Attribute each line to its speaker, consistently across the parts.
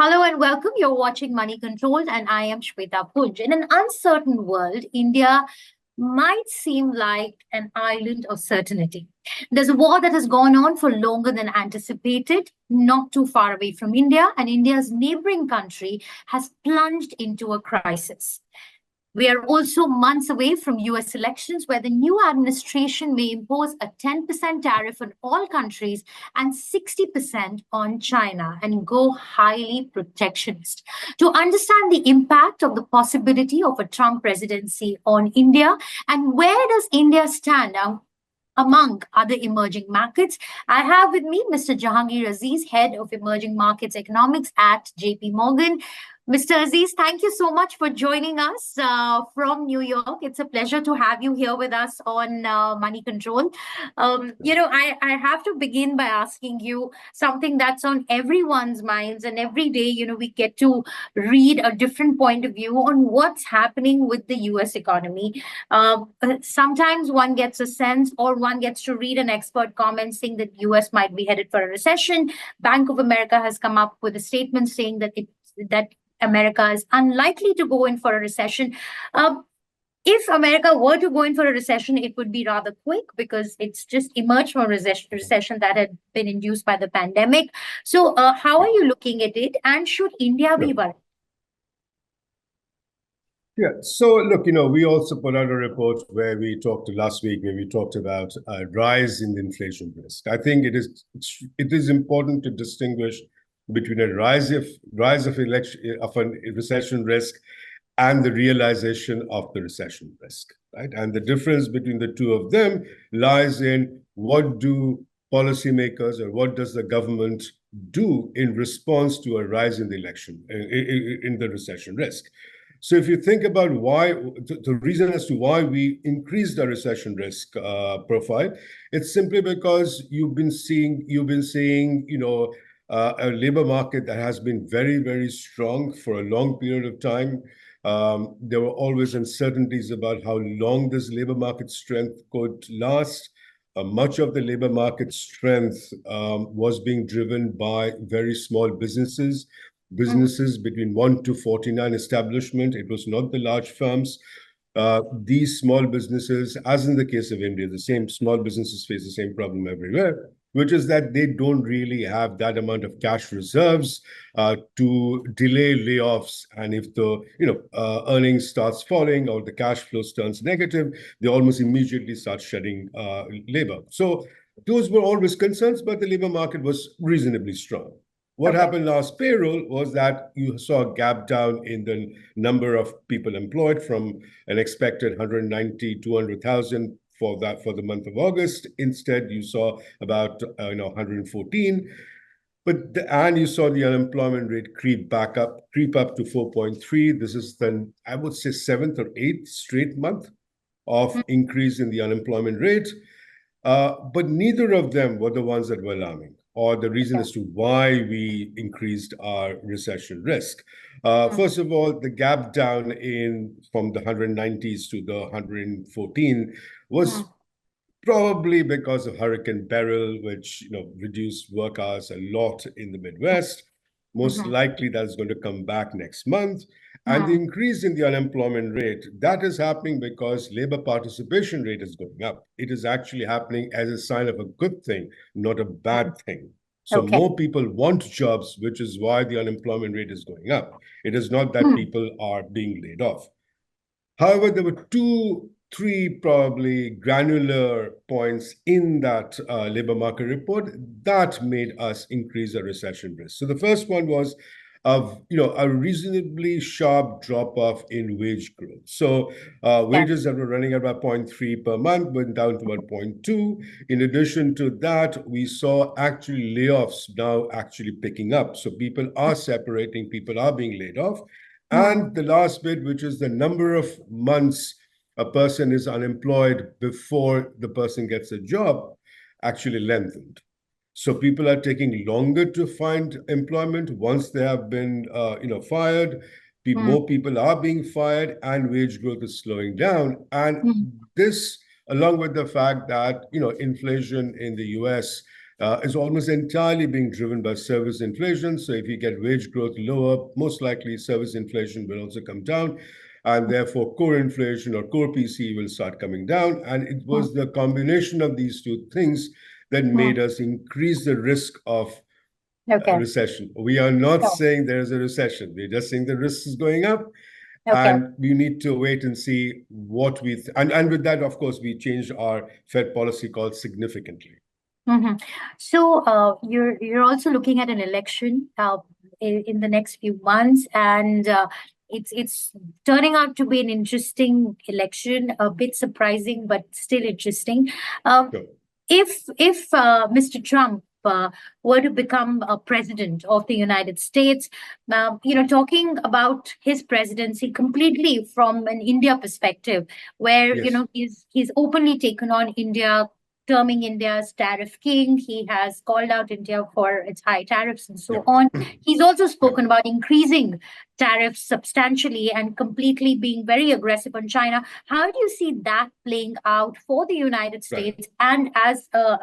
Speaker 1: Hello and welcome. You're watching Money Controlled, and I am Shweta Punj. In an uncertain world, India might seem like an island of certainty. There's a war that has gone on for longer than anticipated, not too far away from India, and India's neighboring country has plunged into a crisis. We are also months away from US elections, where the new administration may impose a 10% tariff on all countries and 60% on China and go highly protectionist. To understand the impact of the possibility of a Trump presidency on India and where does India stand among other emerging markets, I have with me Mr. Jahangir Aziz, Head of Emerging Markets Economics at JP Morgan. Mr. Aziz, thank you so much for joining us from New York. It's a pleasure to have you here with us on Money Control. I have to begin by asking you something that's on everyone's minds, and every day, we get to read a different point of view on what's happening with the US economy. Sometimes one gets a sense, or one gets to read an expert comment saying that US might be headed for a recession. Bank of America has come up with a statement saying that America is unlikely to go in for a recession. If America were to go in for a recession, it would be rather quick because it's just emerged from a recession that had been induced by the pandemic. So how are you looking at it? And should India be worried?
Speaker 2: Yeah, so look, we also put out a report where we talked about a rise in the inflation risk. I think it is important to distinguish between a rise of a recession risk and the realization of the recession risk, right? And the difference between the two of them lies in what do policymakers or what does the government do in response to a rise in the recession risk. So if you think about why the reason as to why we increased our recession risk profile, it's simply because you've been seeing a labor market that has been very, very strong for a long period of time. There were always uncertainties about how long this labor market strength could last. Much of the labor market strength was being driven by very small businesses between 1 to 49 establishment. It was not the large firms. These small businesses, as in the case of India, the same small businesses face the same problem everywhere, which is that they don't really have that amount of cash reserves to delay layoffs. And if the earnings starts falling or the cash flow turns negative, they almost immediately start shedding labor. So those were always concerns, but the labor market was reasonably strong. What happened last payroll was that you saw a gap down in the number of people employed from an expected 190, 200,000 for the month of August. Instead, you saw about 114. And you saw the unemployment rate creep up to 4.3. This is then, I would say, 7th or 8th straight month of increase in the unemployment rate. But neither of them were the ones that were alarming, or the reason as to why we increased our recession risk. First of all, the gap down from the 190s to the 114 was probably because of Hurricane Beryl, which reduced work hours a lot in the Midwest. Most likely that's going to come back next month. And the increase in the unemployment rate, that is happening because labor participation rate is going up. It is actually happening as a sign of a good thing, not a bad thing. So more people want jobs, which is why the unemployment rate is going up. It is not that people are being laid off. However, there were three probably granular points in that labor market report that made us increase our recession risk. So the first one was a reasonably sharp drop-off in wage growth. So wages that were running at about 0.3 per month went down to about 0.2. In addition to that, we saw actually layoffs now actually picking up. So people are separating, people are being laid off. And the last bit, which is the number of months a person is unemployed before the person gets a job, actually lengthened. So people are taking longer to find employment once they have been, fired. More people are being fired, and wage growth is slowing down. And this, along with the fact that inflation in the U.S. is almost entirely being driven by service inflation. So if you get wage growth lower, most likely service inflation will also come down. And therefore, core inflation or core PCE will start coming down. And it was the combination of these two things that made us increase the risk of recession. We are not saying there is a recession. We're just saying the risk is going up. And we need to wait and see what and with that, of course, we changed our Fed policy call significantly.
Speaker 1: So you're also looking at an election in the next few months, and it's turning out to be an interesting election, a bit surprising, but still interesting.
Speaker 2: Sure.
Speaker 1: If Mr. Trump were to become a president of the United States, talking about his presidency completely from an India perspective, where he's openly taken on India, terming India's tariff king. He has called out India for its high tariffs and so on. He's also spoken about increasing tariffs substantially and completely being very aggressive on China. How do you see that playing out for the United States, and for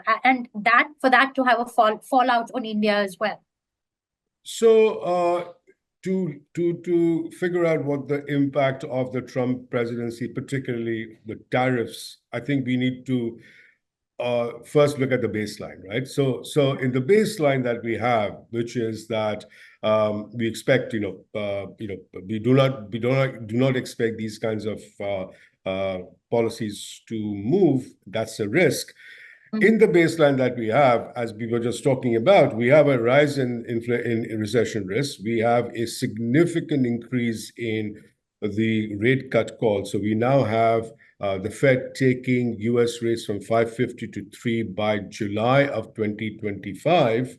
Speaker 1: that to have a fallout on India as well?
Speaker 2: So to figure out what the impact of the Trump presidency, particularly the tariffs, I think we need to first look at the baseline, right? So in the baseline that we have, which is that we expect, we do not expect these kinds of policies to move. That's a risk. In the baseline that we have, as we were just talking about, we have a rise in recession risk. We have a significant increase in the rate cut call. So we now have the Fed taking US rates from 550 to 3 by July of 2025.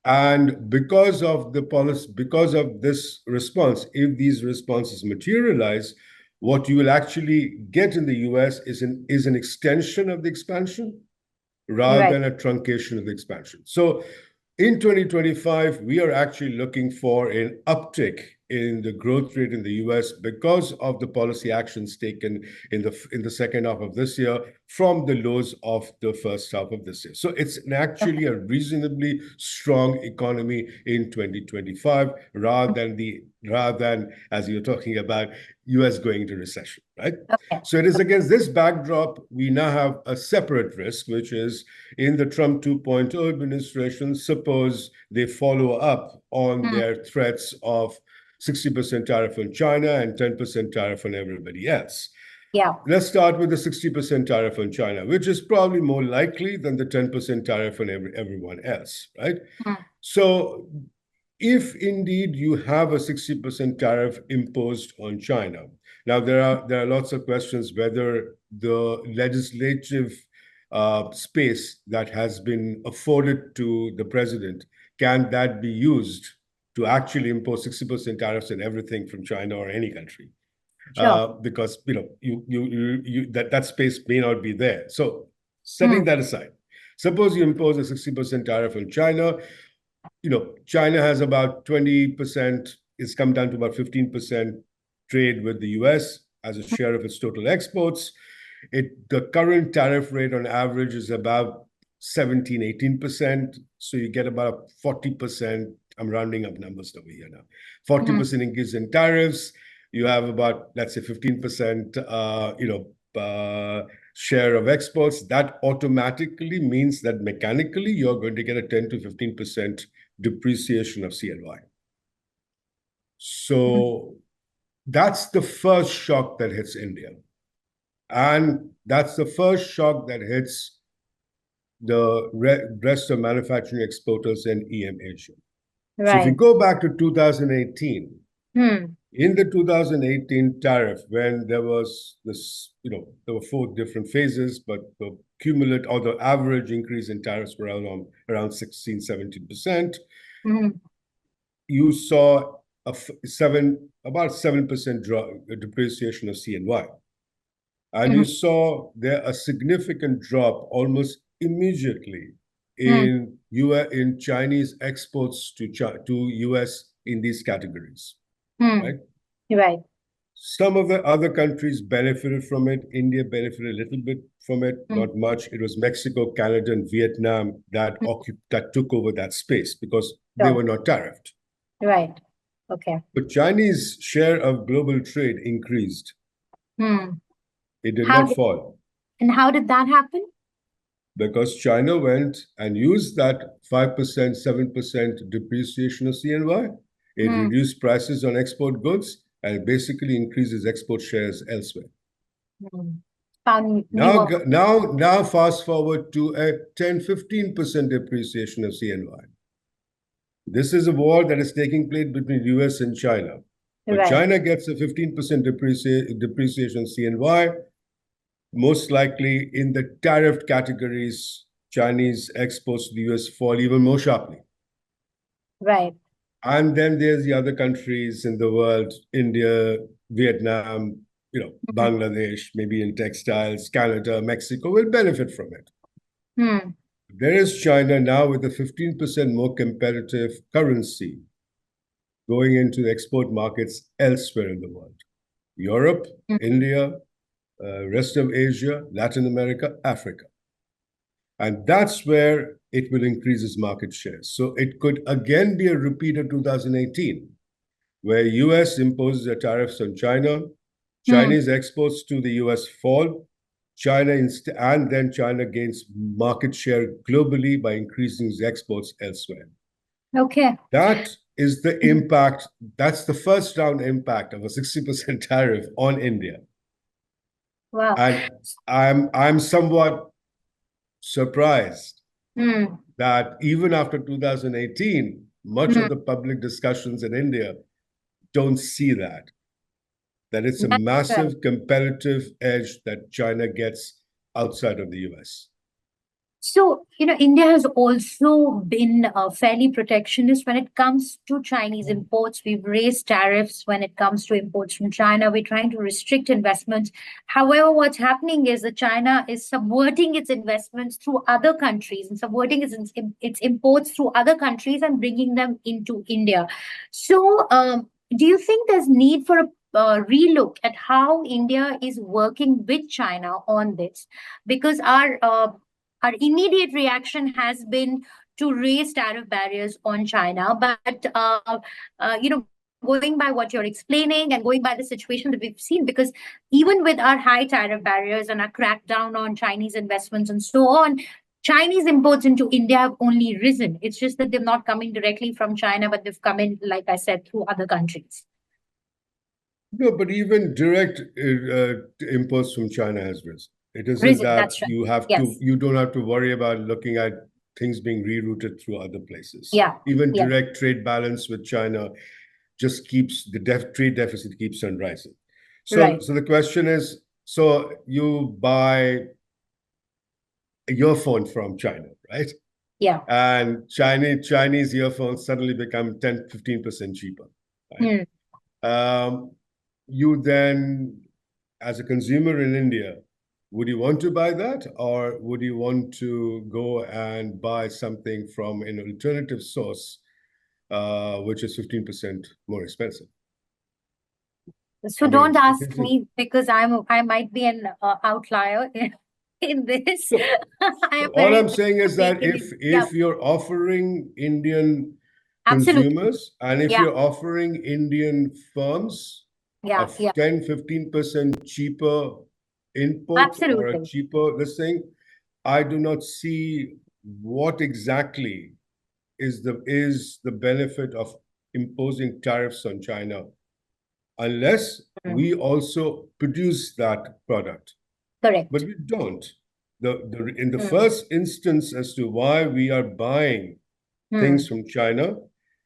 Speaker 2: And because of the policy, because of this response, if these responses materialize, what you will actually get in the US is an extension of the expansion rather than a truncation of the expansion. So in 2025, we are actually looking for an uptick in the growth rate in the US because of the policy actions taken in the second half of this year from the lows of the first half of this year. So it's actually a reasonably strong economy in 2025 rather than as you're talking about US going into recession, right? So it is against this backdrop, we now have a separate risk, which is in the Trump 2.0 administration. Suppose they follow up on their threats of 60% tariff on China and 10% tariff on everybody else. Let's start with the 60% tariff on China, which is probably more likely than the 10% tariff on everyone else, right? So if indeed you have a 60% tariff imposed on China, now there are lots of questions whether the legislative space that has been afforded to the president, can that be used to actually impose 60% tariffs on everything from China or any country? Because that space may not be there. So setting that aside, suppose you impose a 60% tariff on China. China has about 20%. It's come down to about 15% trade with the US as a share of its total exports. The current tariff rate on average is about 17-18%. So you get about 40%. I'm rounding up numbers over here now. 40% increase in tariffs. You have about, let's say, 15%, share of exports. That automatically means that mechanically you're going to get a 10 to 15% depreciation of CNY. So that's the first shock that hits India. And that's the first shock that hits the rest of manufacturing exporters in EM Asia. So if you go back to 2018, in the 2018 tariff, when there was this, there were 4 different phases, but the cumulative or the average increase in tariffs were around 16, 17%. You saw about 7% depreciation of CNY. And you saw there a significant drop almost immediately in Chinese exports to US in these categories, right? Some of the other countries benefited from it. India benefited a little bit from it,
Speaker 1: Mm.
Speaker 2: not much. It was Mexico, Canada, and Vietnam that took over that space because they
Speaker 1: Sure.
Speaker 2: were not tariffed.
Speaker 1: Right. Okay.
Speaker 2: But Chinese share of global trade increased.
Speaker 1: Hmm.
Speaker 2: It did
Speaker 1: How
Speaker 2: not
Speaker 1: did,
Speaker 2: fall
Speaker 1: and how did that happen?
Speaker 2: because China went and used that 5%, 7% depreciation of CNY. It
Speaker 1: Hmm.
Speaker 2: reduced prices on export goods and basically increases export shares elsewhere.
Speaker 1: Hmm. Found
Speaker 2: Now,
Speaker 1: newer.
Speaker 2: now fast forward to a 10, 15% depreciation of CNY. This is a war that is taking place between US and China. When
Speaker 1: Right.
Speaker 2: China gets a 15% depreciation CNY, most likely in the tariff categories, Chinese exports to the US fall even more sharply.
Speaker 1: Right.
Speaker 2: And then there's the other countries in the world, India, Vietnam, Bangladesh, maybe in textiles, Canada, Mexico will benefit from it.
Speaker 1: Hmm.
Speaker 2: There is China now with a 15% more competitive currency going into the export markets elsewhere in the world. Europe,
Speaker 1: Hmm.
Speaker 2: India, rest of Asia, Latin America, Africa. And that's where it will increase its market share. So it could again be a repeat of 2018, where US imposes the tariffs on China, Chinese exports to the US fall, and then China gains market share globally by increasing its exports elsewhere.
Speaker 1: Okay.
Speaker 2: That is the impact. That's the first round impact of a 60% tariff on India.
Speaker 1: Wow.
Speaker 2: And I'm somewhat surprised
Speaker 1: Hmm.
Speaker 2: that even after 2018, much
Speaker 1: Hmm.
Speaker 2: of the public discussions in India don't see that it's a
Speaker 1: That's right.
Speaker 2: massive competitive edge that China gets outside of the US.
Speaker 1: So, India has also been fairly protectionist when it comes to Chinese imports. We've raised tariffs when it comes to imports from China. We're trying to restrict investments. However, what's happening is that China is subverting its investments through other countries and subverting its imports through other countries and bringing them into India. So, do you think there's need for a relook at how India is working with China on this? Because our immediate reaction has been to raise tariff barriers on China. But, going by what you're explaining and going by the situation that we've seen, because even with our high tariff barriers and our crackdown on Chinese investments and so on, Chinese imports into India have only risen. It's just that they're not coming directly from China, but they've come in, like I said, through other countries.
Speaker 2: No, but even direct imports from China has risen. It isn't
Speaker 1: Risen,
Speaker 2: that
Speaker 1: that's right. Yes.
Speaker 2: you don't have to worry about looking at things being rerouted through other places.
Speaker 1: Yeah.
Speaker 2: Even
Speaker 1: Yeah.
Speaker 2: direct trade balance with China just keeps trade deficit keeps on rising. So,
Speaker 1: Right.
Speaker 2: so the question is, so you buy a earphone from China, right?
Speaker 1: Yeah.
Speaker 2: And Chinese earphones suddenly become 10, 15% cheaper, right? You then, as a consumer in India, would you want to buy that, or would you want to go and buy something from an alternative source, which is 15% more expensive?
Speaker 1: So
Speaker 2: I mean,
Speaker 1: don't ask me because I might be an outlier in this.
Speaker 2: so
Speaker 1: I am
Speaker 2: all
Speaker 1: very
Speaker 2: I'm saying is that
Speaker 1: yeah,
Speaker 2: if you're offering Indian
Speaker 1: absolutely.
Speaker 2: consumers and if
Speaker 1: Yeah,
Speaker 2: you're offering Indian firms a
Speaker 1: yeah,
Speaker 2: 10, 15% cheaper input or a
Speaker 1: absolutely.
Speaker 2: cheaper this thing, I do not see what exactly is the benefit of imposing tariffs on China unless
Speaker 1: Mm,
Speaker 2: we also produce that product. But
Speaker 1: correct.
Speaker 2: we don't. In the
Speaker 1: Mm,
Speaker 2: first instance as to why we are buying things
Speaker 1: mm,
Speaker 2: from China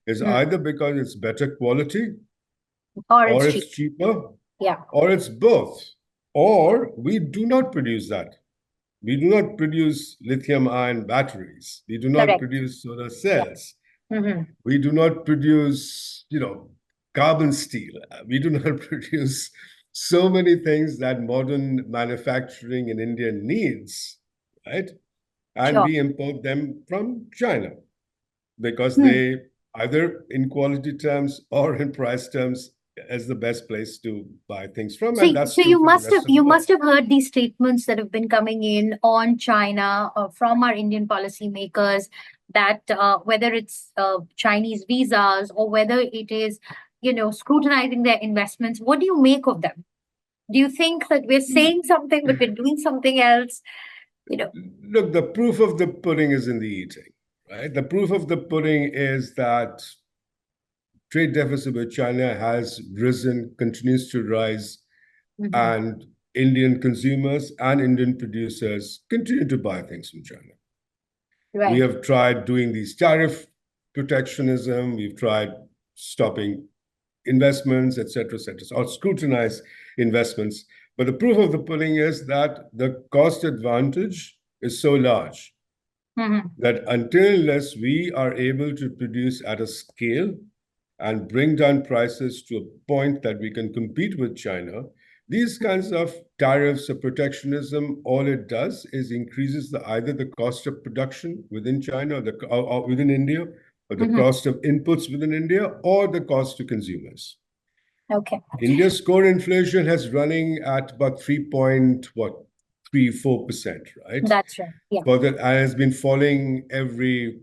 Speaker 2: is
Speaker 1: mm.
Speaker 2: either because it's better quality,
Speaker 1: Or
Speaker 2: or
Speaker 1: it's
Speaker 2: it's
Speaker 1: cheap.
Speaker 2: cheaper,
Speaker 1: Yeah,
Speaker 2: or it's both, or we do not produce that. We do not produce lithium ion batteries. We do not
Speaker 1: correct.
Speaker 2: produce solar
Speaker 1: Yeah.
Speaker 2: cells.
Speaker 1: Hmm.
Speaker 2: We do not produce, carbon steel. We do not produce so many things that modern manufacturing in India needs, right? And
Speaker 1: Sure.
Speaker 2: we import them from China because
Speaker 1: Hmm.
Speaker 2: they, either in quality terms or in price terms, as the best place to buy things from,
Speaker 1: So,
Speaker 2: and that's
Speaker 1: so
Speaker 2: true
Speaker 1: you
Speaker 2: for the
Speaker 1: must have
Speaker 2: rest of the world.
Speaker 1: heard these statements that have been coming in on China from our Indian policymakers that whether it's Chinese visas or whether it is, scrutinizing their investments. What do you make of them? Do you think that we're saying something but we're doing something else?
Speaker 2: Look, the proof of the pudding is in the eating, right? The proof of the pudding is that trade deficit with China has risen, continues to rise, and Indian consumers and Indian producers continue to buy things from China.
Speaker 1: Right.
Speaker 2: We have tried doing these tariff protectionism, we've tried stopping investments, et cetera, or scrutinize investments. But the proof of the pudding is that the cost advantage is so large that unless we are able to produce at a scale and bring down prices to a point that we can compete with China, these kinds of tariffs or protectionism, all it does is increases either the cost of production within China or within India, or the cost of inputs within India, or the cost to consumers.
Speaker 1: Okay.
Speaker 2: India's core inflation has running at about 3.34%, right?
Speaker 1: That's right. Yeah.
Speaker 2: But that has been falling every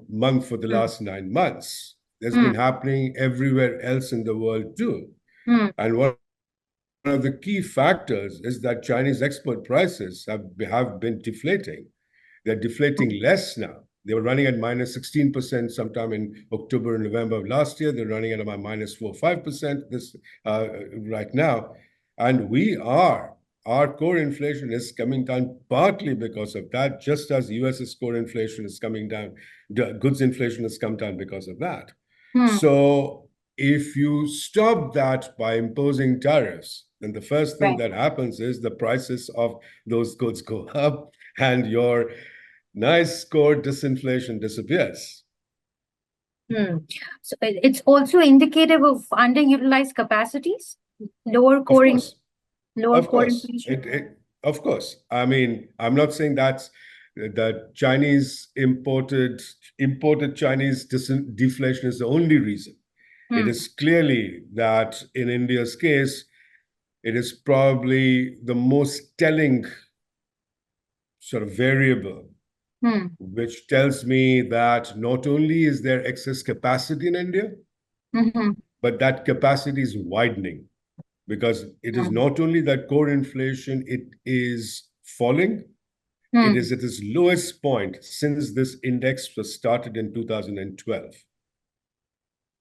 Speaker 2: month for the last 9 months. That's been happening everywhere else in the world too. And one of the key factors is that Chinese export prices have been deflating. They're deflating less now. They were running at minus 16% sometime in October and November of last year. They're running at about minus 4-5% this right now. And our core inflation is coming down partly because of that, just as US's core inflation is coming down, goods inflation has come down because of that. So if you stop that by imposing tariffs, then the first thing that happens is the prices of those goods go up and your nice core disinflation disappears.
Speaker 1: So it's also indicative of underutilized capacities, lower core inflation.
Speaker 2: Of course. I mean, I'm not saying that Chinese imported Chinese deflation is the only reason. It is clearly that in India's case, it is probably the most telling sort of variable, which tells me that not only is there excess capacity in India, but that capacity is widening, because it is not only that core inflation, it is falling. It is at its lowest point since this index was started in 2012.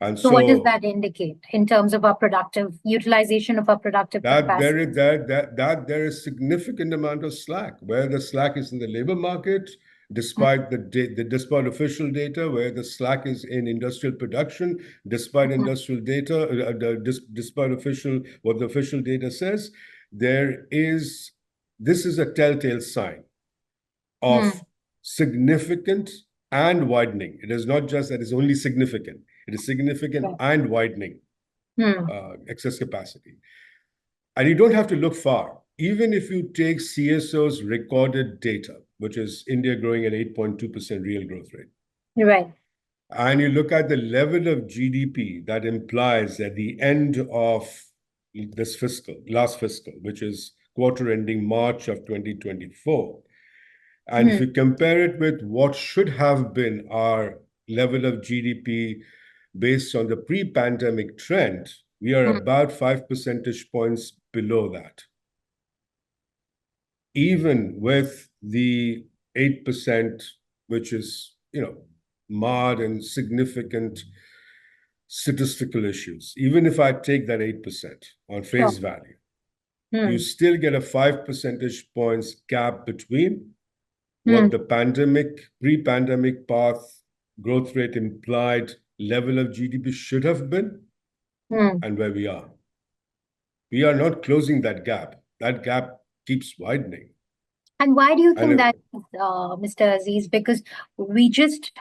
Speaker 2: And
Speaker 1: so what does that indicate in terms of our productive utilization of our productive capacity?
Speaker 2: That there is significant amount of slack, where the slack is in the labor market, despite despite official data, where the slack is in industrial production, despite industrial data, despite what the official data says, this is a telltale sign of significant and widening. It is not just that it's only significant. It is significant and widening excess capacity. And you don't have to look far. Even if you take CSO's recorded data, which is India growing at 8.2% real growth rate.
Speaker 1: Right.
Speaker 2: And you look at the level of GDP that implies at the end of this last fiscal, which is quarter ending March of 2024. And if you compare it with what should have been our level of GDP based on the pre-pandemic trend, we are about 5 percentage points below that. Even with the 8%, which is, marred and significant statistical issues, even if I take that 8% on face value, you still get a 5 percentage points gap between what the pre-pandemic path growth rate implied level of GDP should have been and where we are. We are not closing that gap. That gap keeps widening.
Speaker 1: And why do you think that, Mr. Aziz? Because we just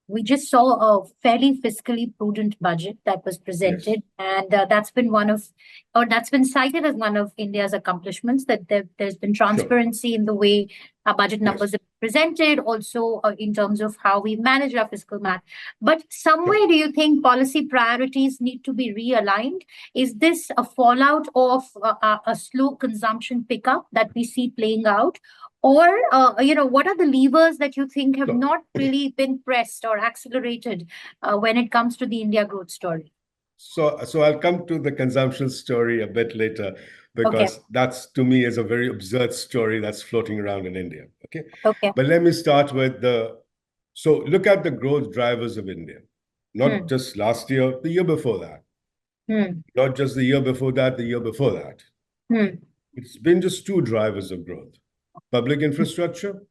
Speaker 1: we just saw a fairly fiscally prudent budget that was
Speaker 2: Yes.
Speaker 1: presented, and that's been cited as one of India's accomplishments. That there's been
Speaker 2: Sure.
Speaker 1: transparency in the way our budget
Speaker 2: Yes.
Speaker 1: numbers are presented, also in terms of how we manage our fiscal math. But some way,
Speaker 2: Sure.
Speaker 1: do you think policy priorities need to be realigned? Is this a fallout of a slow consumption pickup that we see playing out? Or, what are the levers that you think have
Speaker 2: So,
Speaker 1: not really been pressed or accelerated when it comes to the India growth story?
Speaker 2: so I'll come to the consumption story a bit later
Speaker 1: Okay,
Speaker 2: because that's to me is a very absurd story that's floating around in India. Okay.
Speaker 1: okay.
Speaker 2: But let me start with so look at the growth drivers of India, not
Speaker 1: Hmm,
Speaker 2: just last year, the year before that,
Speaker 1: hmm,
Speaker 2: not just the year before that, the year before that.
Speaker 1: hmm,
Speaker 2: It's been just two drivers of growth: public infrastructure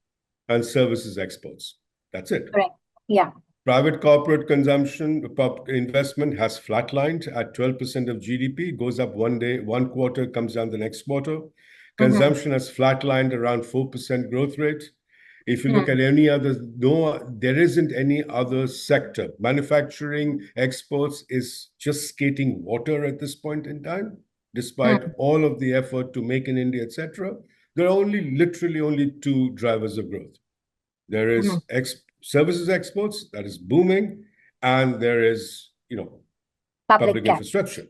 Speaker 2: and services exports. That's it.
Speaker 1: correct. Yeah.
Speaker 2: Private corporate consumption, investment has flatlined at 12% of GDP, goes up one day, one quarter, comes down the next quarter.
Speaker 1: Mm-hmm,
Speaker 2: Consumption has flatlined around 4% growth rate. If you look
Speaker 1: hmm,
Speaker 2: at any other, no, there isn't any other sector. Manufacturing, exports is just skating water at this point in time, despite
Speaker 1: hmm,
Speaker 2: all of the effort to make in India, etc. There are literally only two drivers of growth. There
Speaker 1: hmm.
Speaker 2: is services exports that is booming, and there is,
Speaker 1: Public
Speaker 2: public
Speaker 1: gap.
Speaker 2: infrastructure.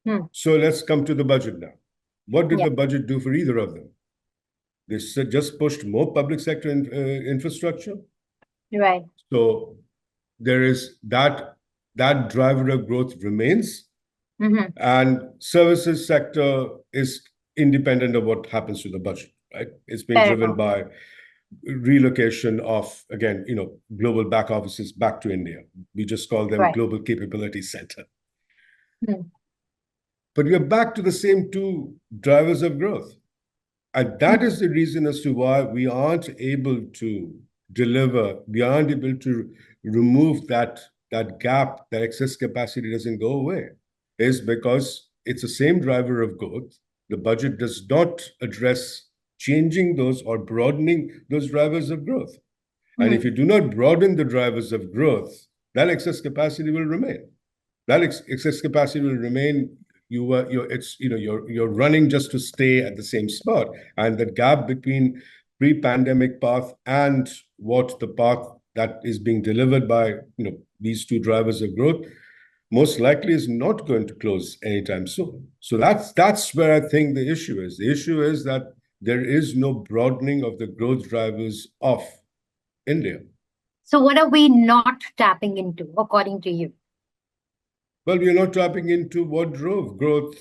Speaker 1: Hmm,
Speaker 2: So let's come to the budget now. What did
Speaker 1: yeah.
Speaker 2: the budget do for either of them? They just pushed more public sector infrastructure.
Speaker 1: Right.
Speaker 2: So there is that driver of growth remains,
Speaker 1: Mm-hmm.
Speaker 2: and services sector is independent of what happens to the budget, right? It's been
Speaker 1: Fair
Speaker 2: driven
Speaker 1: enough.
Speaker 2: by relocation of, again, global back offices back to India. We just call them
Speaker 1: Right.
Speaker 2: global capability center.
Speaker 1: Hmm,
Speaker 2: But we are back to the same two drivers of growth. And that
Speaker 1: hmm,
Speaker 2: is the reason as to why we aren't able to deliver, we aren't able to remove that gap, that excess capacity doesn't go away, is because it's the same driver of growth. The budget does not address changing those or broadening those drivers of growth. And if
Speaker 1: hmm,
Speaker 2: you do not broaden the drivers of growth, that excess capacity will remain. That excess capacity will remain. You're running just to stay at the same spot, and the gap between pre-pandemic path and what the path that is being delivered by these two drivers of growth most likely is not going to close anytime soon. So that's where I think the issue is. The issue is that there is no broadening of the growth drivers of India.
Speaker 1: So, what are we not tapping into, according to you?
Speaker 2: Well, we are not tapping into what drove growth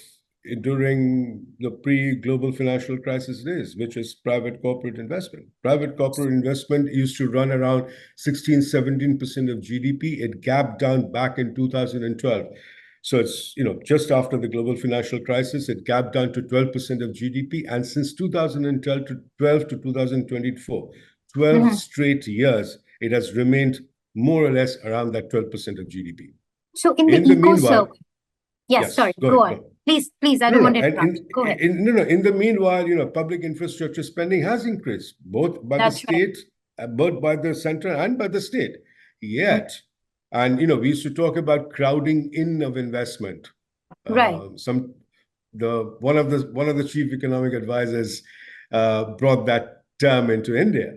Speaker 2: during the pre-global financial crisis days, which is private corporate investment. Private corporate investment used to run around 16, 17% of GDP. It gapped down back in 2012. So it's, just after the global financial crisis, it gapped down to 12% of GDP. And since 2012 to 2024, 12
Speaker 1: Mhm.
Speaker 2: straight years, it has remained more or less around that 12% of GDP.
Speaker 1: So, in the
Speaker 2: In the
Speaker 1: eco
Speaker 2: meanwhile,
Speaker 1: survey, yes,
Speaker 2: yes,
Speaker 1: sorry,
Speaker 2: go
Speaker 1: go
Speaker 2: ahead, go
Speaker 1: on.
Speaker 2: ahead.
Speaker 1: Please, I
Speaker 2: No,
Speaker 1: don't
Speaker 2: no,
Speaker 1: want to
Speaker 2: and
Speaker 1: interrupt. Go ahead.
Speaker 2: in the meanwhile, public infrastructure spending has increased both by the
Speaker 1: That's right.
Speaker 2: state, both by the center and by the state.
Speaker 1: Mm,
Speaker 2: Yet, and we used to talk about crowding in of investment.
Speaker 1: right.
Speaker 2: Some the one of the chief economic advisors brought that term into India.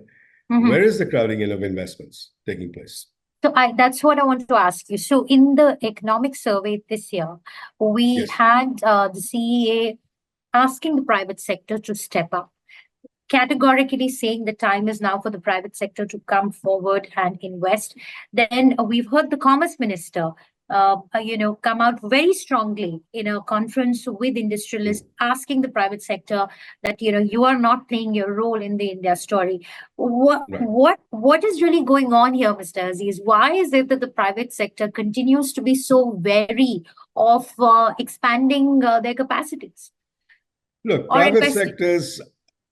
Speaker 2: Where
Speaker 1: Mhm.
Speaker 2: is the crowding in of investments taking place?
Speaker 1: So that's what I want to ask you. So in the economic survey this year, we
Speaker 2: Yes.
Speaker 1: had the CEA asking the private sector to step up, categorically saying the time is now for the private sector to come forward and invest. Then we've heard the Commerce Minister, come out very strongly in a conference with industrialists,
Speaker 2: Mm.
Speaker 1: asking the private sector that you are not playing your role in the India story. What
Speaker 2: Right.
Speaker 1: what what is really going on here, Mr. Aziz? Why is it that the private sector continues to be so wary of expanding their capacities
Speaker 2: Look,
Speaker 1: or investing?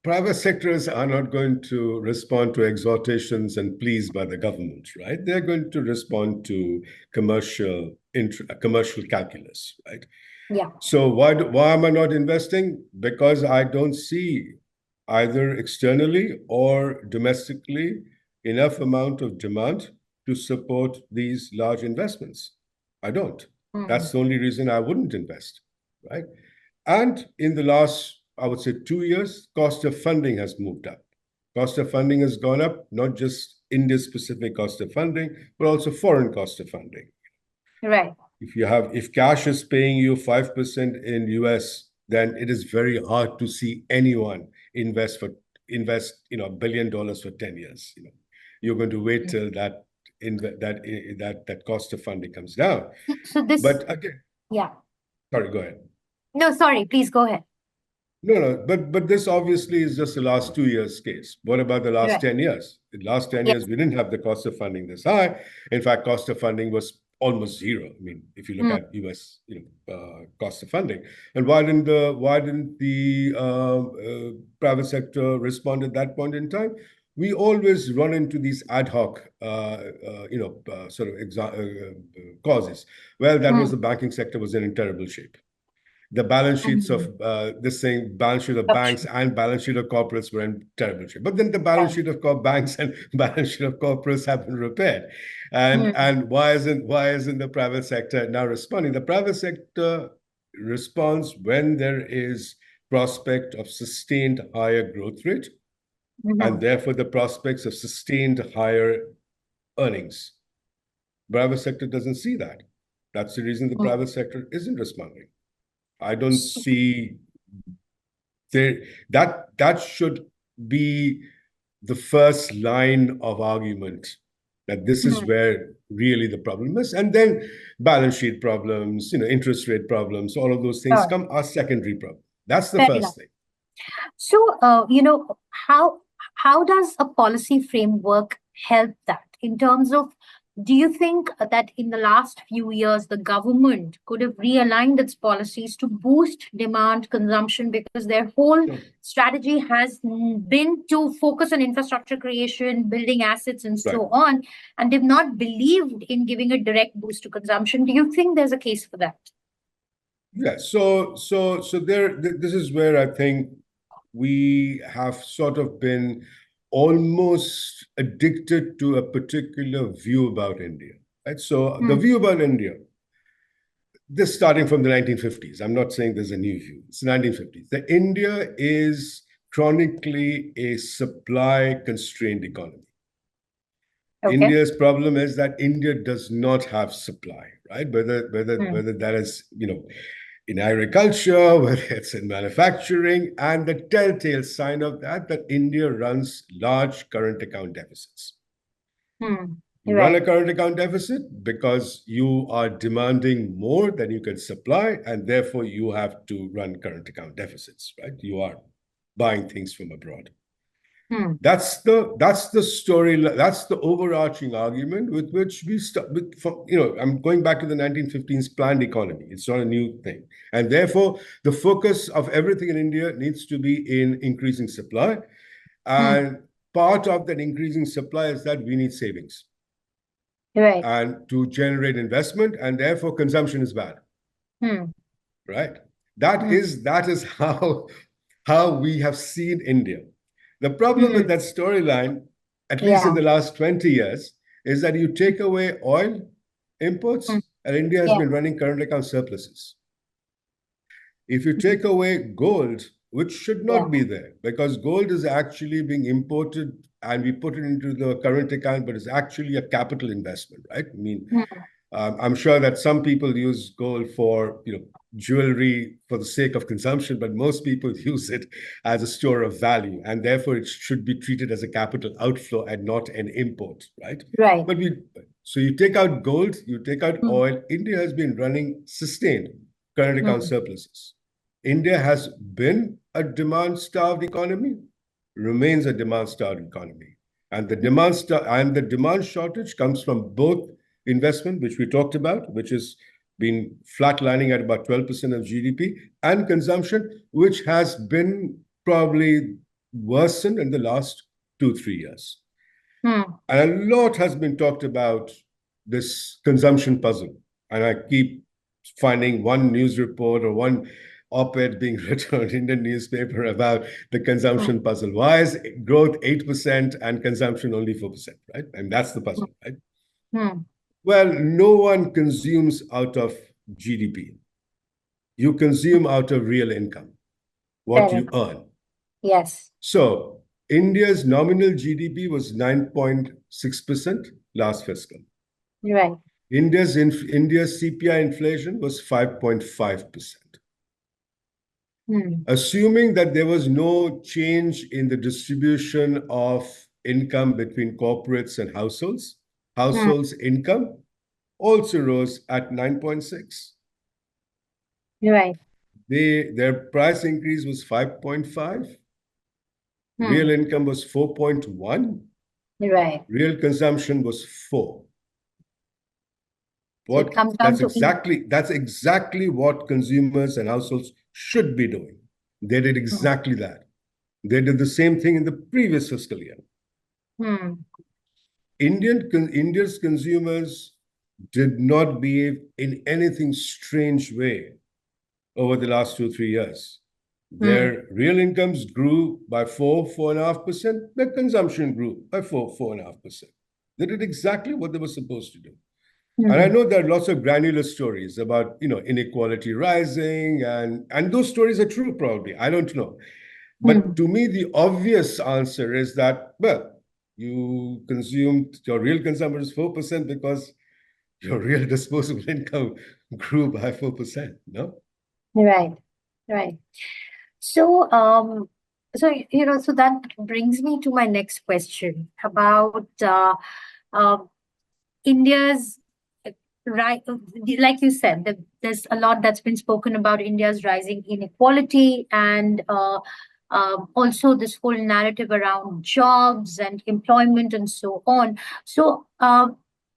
Speaker 2: private sectors are not going to respond to exhortations and pleas by the government, right? They're going to respond to commercial calculus, right?
Speaker 1: Yeah.
Speaker 2: So why am I not investing? Because I don't see either externally or domestically enough amount of demand to support these large investments. I don't.
Speaker 1: Mm.
Speaker 2: That's the only reason I wouldn't invest, right? And in the last, I would say, 2 years, cost of funding has moved up. Cost of funding has gone up, not just India-specific cost of funding, but also foreign cost of funding.
Speaker 1: Right.
Speaker 2: If cash is paying you 5% in US, then it is very hard to see anyone invest $1 billion for 10 years. You're going to wait till that cost of funding comes down.
Speaker 1: So this,
Speaker 2: But again,
Speaker 1: yeah.
Speaker 2: sorry, go ahead.
Speaker 1: No, sorry, please go ahead.
Speaker 2: No, but this obviously is just the last 2 years case. What about the last
Speaker 1: Right.
Speaker 2: 10 years? The last 10
Speaker 1: Yes.
Speaker 2: years, we didn't have the cost of funding this high. In fact, cost of funding was almost zero. I mean, if you look at US, cost of funding. And why didn't the private sector respond at that point in time? We always run into these ad hoc, causes. Well, that was the banking sector was in terrible shape. The balance sheets of balance sheet of banks and balance sheet of corporates were in terrible shape. But then the balance sheet of banks and balance sheet of corporates have been repaired. And why isn't the private sector now responding? The private sector responds when there is prospect of sustained higher growth rate, and therefore the prospects of sustained higher earnings. Private sector doesn't see that. That's the reason the private sector isn't responding. I don't see that should be the first line of argument, that this is where really the problem is. And then balance sheet problems, interest rate problems, all of those things come as secondary problem. That's the first thing.
Speaker 1: So, how does a policy framework help that in terms of, do you think that in the last few years, the government could have realigned its policies to boost demand consumption, because their whole strategy has been to focus on infrastructure creation, building assets, and so on, and they've not believed in giving a direct boost to consumption? Do you think there's a case for that?
Speaker 2: Yeah. So this is where I think we have sort of been almost addicted to a particular view about India, right? So the view about India, this starting from the 1950s, I'm not saying there's a new view, it's the 1950s. The India is chronically a supply-constrained economy. India's problem is that India does not have supply, right? Whether that is, in agriculture, whether it's in manufacturing, and the telltale sign of that India runs large current account deficits. You run a current account deficit because you are demanding more than you can supply, and therefore you have to run current account deficits, right? You are buying things from abroad. That's the story. That's the overarching argument with which we start. I'm going back to the 1915s planned economy. It's not a new thing, and therefore the focus of everything in India needs to be in increasing supply, and part of that increasing supply is that we need savings, and to generate investment, and therefore consumption is bad, right? That is how we have seen India. The problem with that storyline, at least in the last 20 years, is that you take away oil imports, and India has been running current account surpluses. If you take away gold, which should not be there, because gold is actually being imported and we put it into the current account, but it's actually a capital investment, right? I mean, I'm sure that some people use gold for, jewelry for the sake of consumption, but most people use it as a store of value, and therefore it should be treated as a capital outflow and not an import, right?
Speaker 1: Right.
Speaker 2: But so you take out gold, you take out oil. India has been running sustained current account surpluses. India has been a demand-starved economy, remains a demand-starved economy, and the demand shortage comes from both investment, which we talked about, which has been flatlining at about 12% of GDP, and consumption, which has been probably worsened in the last 2-3 years. And a lot has been talked about this consumption puzzle. And I keep finding one news report or one op-ed being written in Indian newspaper about the consumption puzzle. Why is growth 8% and consumption only 4%, right? And that's the puzzle, right?
Speaker 1: Hmm.
Speaker 2: Well, no one consumes out of GDP. You consume out of real income, what
Speaker 1: Fair
Speaker 2: you
Speaker 1: enough.
Speaker 2: earn.
Speaker 1: Yes.
Speaker 2: So India's nominal GDP was 9.6% last fiscal.
Speaker 1: Right.
Speaker 2: India's CPI inflation was 5.5%.
Speaker 1: Hmm.
Speaker 2: Assuming that there was no change in the distribution of income between corporates and households,
Speaker 1: Hmm.
Speaker 2: households' income also rose at 9.6.
Speaker 1: Right.
Speaker 2: Their price increase was 5.5.
Speaker 1: Hmm.
Speaker 2: Real income was 4.1.
Speaker 1: Right.
Speaker 2: Real consumption was 4.
Speaker 1: So it
Speaker 2: What
Speaker 1: comes down to
Speaker 2: that's exactly what consumers and households should be doing. They did
Speaker 1: Hmm.
Speaker 2: exactly that. They did the same thing in the previous fiscal year.
Speaker 1: Hmm.
Speaker 2: India's consumers did not behave in anything strange way over the last 2 3 years.
Speaker 1: Hmm.
Speaker 2: Their real incomes grew by 4.5%. Their consumption grew by 4.5%. They did exactly what they were supposed to do. And I
Speaker 1: Hmm.
Speaker 2: know there are lots of granular stories about inequality rising, and those stories are true probably. I don't know.
Speaker 1: Hmm.
Speaker 2: But to me, the obvious answer is that, well, you consumed your real consumption is 4% because your real disposable income grew by 4%. No?
Speaker 1: Right. Right. So, so that brings me to my next question about India's right. Like you said, there's a lot that's been spoken about India's rising inequality and also this whole narrative around jobs and employment and so on. So,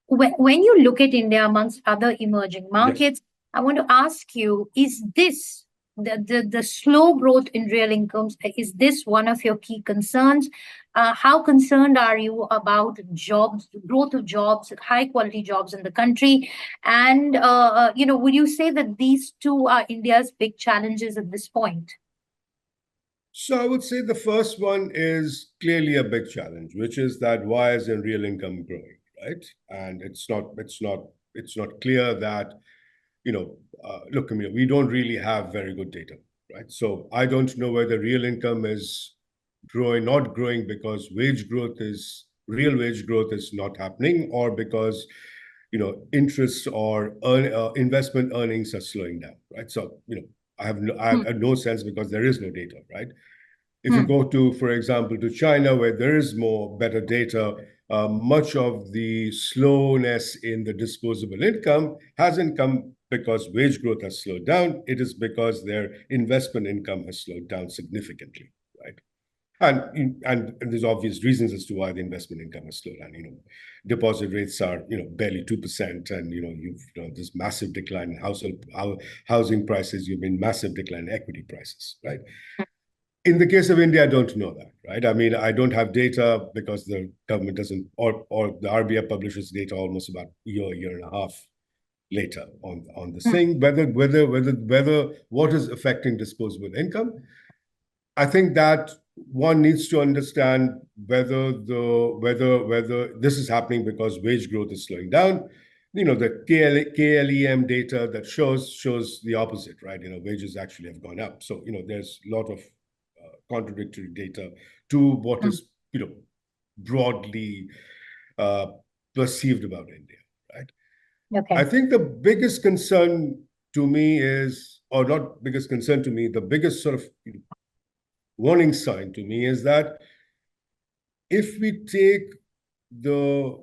Speaker 1: when you look at India amongst other emerging
Speaker 2: Yes.
Speaker 1: markets, I want to ask you: is this the slow growth in real incomes? Is this one of your key concerns? How concerned are you about jobs, growth of jobs, high quality jobs in the country? And would you say that these two are India's big challenges at this point?
Speaker 2: So I would say the first one is clearly a big challenge, which is that why isn't real income growing, right? And it's not clear that look, I mean, we don't really have very good data, right? So I don't know whether real income is not growing because real wage growth is not happening, or because interest or investment earnings are slowing down, right? So I
Speaker 1: Hmm.
Speaker 2: have no sense because there is no data, right? If you
Speaker 1: Hmm.
Speaker 2: go to, for example, to China, where there is better data, much of the slowness in the disposable income hasn't come because wage growth has slowed down. It is because their investment income has slowed down significantly, right? And there's obvious reasons as to why the investment income has slowed down. Deposit rates are barely 2%, and this massive decline in housing prices. You've been massive decline in equity prices, right? In the case of India, I don't know that, right? I mean, I don't have data because the government doesn't, or the RBI publishes data almost about a year and a half later on this
Speaker 1: Hmm.
Speaker 2: thing. Whether what is affecting disposable income, I think that one needs to understand whether this is happening because wage growth is slowing down. The KLEM data that shows the opposite, right? Wages actually have gone up. So there's a lot of contradictory data to what
Speaker 1: Hmm.
Speaker 2: is broadly uh, perceived about India, right? I
Speaker 1: Okay.
Speaker 2: think the biggest concern to me is, or not biggest concern to me, the biggest sort of warning sign to me is that if we take the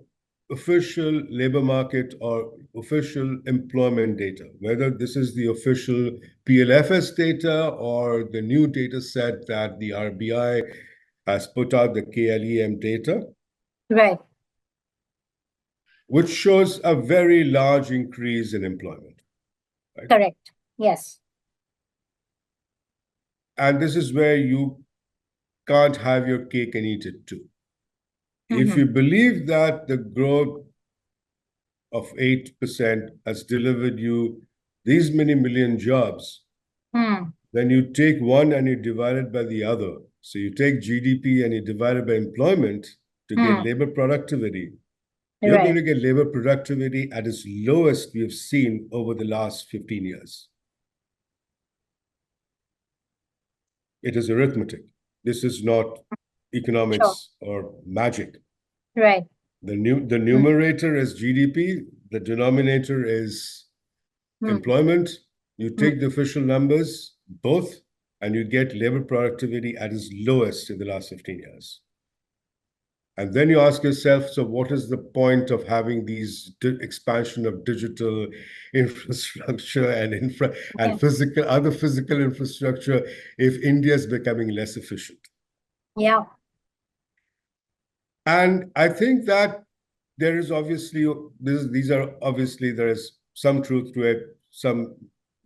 Speaker 2: official labor market or official employment data, whether this is the official PLFS data or the new data set that the RBI has put out, the KLEM data,
Speaker 1: Right.
Speaker 2: which shows a very large increase in employment, right?
Speaker 1: Correct. Yes.
Speaker 2: And this is where you can't have your cake and eat it too. If
Speaker 1: Hmm.
Speaker 2: you believe that the growth of 8% has delivered you these many million jobs,
Speaker 1: Hmm.
Speaker 2: then you take one and you divide it by the other. So you take GDP and you divide it by employment to get
Speaker 1: Hmm.
Speaker 2: labor productivity. You're going
Speaker 1: Right.
Speaker 2: to get labor productivity at its lowest we have seen over the last 15 years. It is arithmetic. This is not
Speaker 1: Sure.
Speaker 2: economics or magic.
Speaker 1: Right.
Speaker 2: The
Speaker 1: Mm.
Speaker 2: numerator is GDP, the denominator is
Speaker 1: Mm.
Speaker 2: employment. You
Speaker 1: Mm.
Speaker 2: take the official numbers, both, and you get labor productivity at its lowest in the last 15 years. And then you ask yourself, so what is the point of having these expansion of digital infrastructure and
Speaker 1: Yeah.
Speaker 2: other physical infrastructure if India is becoming less efficient?
Speaker 1: Yeah.
Speaker 2: And I think that there is obviously there is some truth to it, some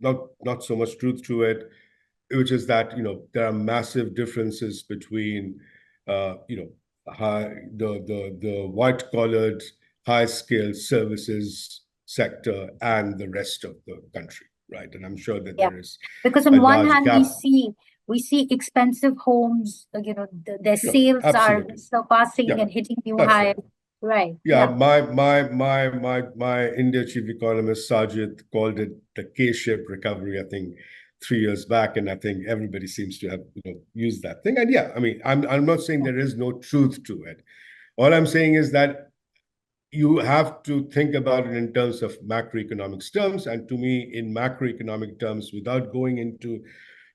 Speaker 2: not so much truth to it, which is that there are massive differences between the white collared, high skilled services sector and the rest of the country, right? And I'm sure that
Speaker 1: Yeah.
Speaker 2: there is
Speaker 1: Because
Speaker 2: a
Speaker 1: on one
Speaker 2: large
Speaker 1: hand,
Speaker 2: gap.
Speaker 1: we see expensive homes, their
Speaker 2: Sure,
Speaker 1: sales are
Speaker 2: absolutely.
Speaker 1: surpassing
Speaker 2: Yeah,
Speaker 1: and hitting new
Speaker 2: that's
Speaker 1: highs.
Speaker 2: right.
Speaker 1: Right.
Speaker 2: Yeah,
Speaker 1: Yeah.
Speaker 2: my India chief economist Sajid called it the K-shaped recovery, I think 3 years back, and I think everybody seems to have used that thing. And yeah, I mean, I'm not saying there is no truth to it. All I'm saying is that you have to think about it in terms of macroeconomics terms, and to me, in macroeconomic terms, without going into